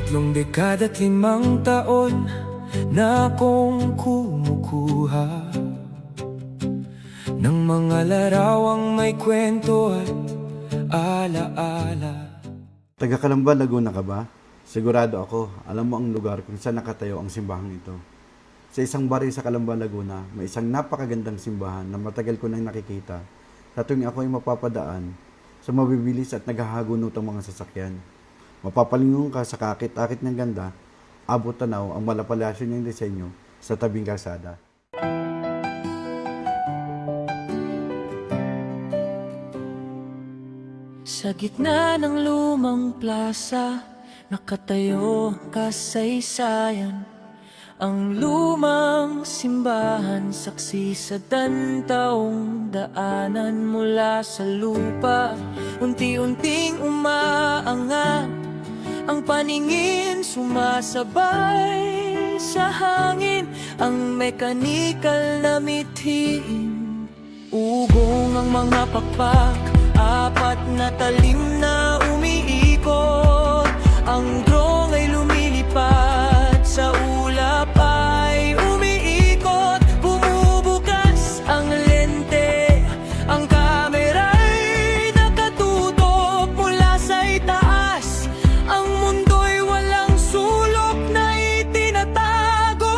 3 taon na akong kumukuha ng mga larawang may kwento at alaala. Taga Calamba, Laguna ka ba? Sigurado ako, alam mo ang lugar kung saan nakatayo ang simbahang ito. Sa isang baryo sa Calamba, Laguna, may isang napakagandang simbahan na matagal ko nang nakikita sa tuwing ako ay mapapadaan sa mabibilis at naghahagunutang mga sasakyan. Mapapalingon ka sa kakit-akit ng ganda, abot tanaw ang malapalasyo niyang disenyo sa tabing kalsada. Sa gitna ng lumang plaza, nakatayo kasaysayan. Ang lumang simbahan, saksi sa taong daanan mula sa lupa. Unti-unting umaangat, ang paningin sumasabay sa hangin. Ang mekanikal na mithiin, ugong ang mga pakpak, apat na talim na umiikot. Ang drone ay lumilipad, sa ulap ay umiikot. Bumubukas ang lente, ang kamera'y nakatutok mula sa itaas. Ang mundo'y walang sulok na itinatago.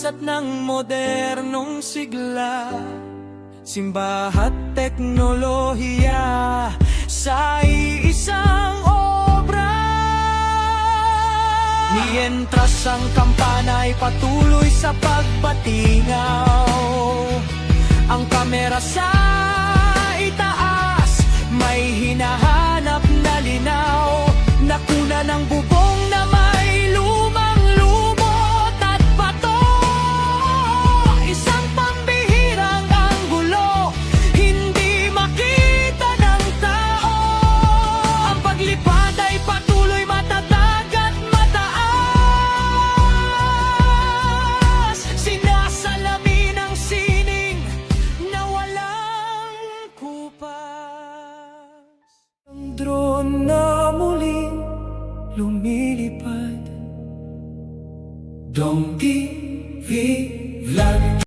At ng modernong sigla, simbahan at teknolohiya sa iisang obra. Mientras ang kampana ay patuloy sa pagbatingaw, ang kamera sa itaas may hinahanap na linaw. Nakuna ng bubong na may lumang lumot at bato. Isang pambihirang anggulo, hindi makita ng tao. Ang paglipad ay patuloy, matatag at mataas. Sinasalamin ang sining na walang kupas. Ang drone na muling lumilipad, Dong TV Vlog.